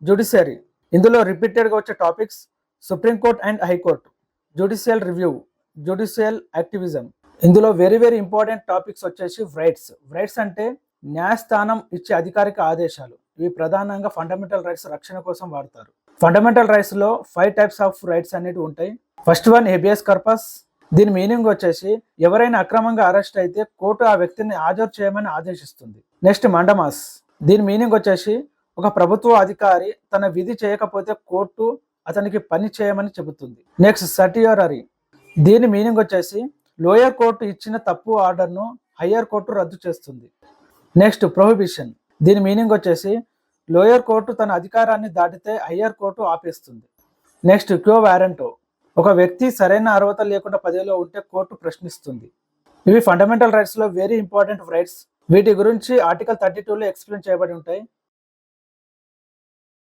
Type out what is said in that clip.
Judiciary, ఇందులో రిపీటెడ్గా వచ్చే topics supreme court and high court. Judicial review, judicial activism. ఇందులో వెరీ ఇంపార్టెంట్ టాపిక్స్ వచ్చేసి రైట్స్. రైట్స్ అంటే న్యాయస్థానం ఇచ్చే అధికారిక ఆదేశాలు. ఇవి ప్రధానంగా ఫండమెంటల్ రైట్స్ రక్షణ కోసం వాడతారు. ఫండమెంటల్ రైట్స్ లో 5 టైప్స్ ఆఫ్ రైట్స్ అనేవి ఉంటాయి. First one habeas corpus. దీని మీనింగ్ వచ్చేసి ఎవరైనా అక్రమంగా అరెస్ట్ అయితే కోర్టు ఆ వ్యక్తిని హాజరు చేయమని ఆదేశిస్తుంది. నెక్స్ట్ మండమాస్. దీని మీనింగ్ వచ్చేసి ఒక ప్రభుత్వ అధికారి తన విధి చేయకపోతే కోర్టు అతనికి పని చేయమని చెబుతుంది. నెక్స్ట్ సర్టియరీ. దీని మీనింగ్ వచ్చేసి లోయర్ కోర్టు ఇచ్చిన తప్పు ఆర్డర్ను హయ్యర్ కోర్టు రద్దు చేస్తుంది. Next prohibition. దీని మీనింగ్ వచ్చేసి లోయర్ కోర్టు తన అధికారాన్ని దాటితే హయ్యర్ కోర్టు ఆపేస్తుంది. Next quo warranto. ఒక వ్యక్తి సరైన అర్హత లేకుండా పదవిలో ఉంటే కోర్టు ప్రశ్నిస్తుంది. ఇవి ఫండమెంటల్ రైట్స్ లో వెరీ ఇంపార్టెంట్ రైట్స్. వీటి గురించి ఆర్టికల్ 32లో ఎక్స్ప్లెయిన్ చేయబడి ఉంటాయి.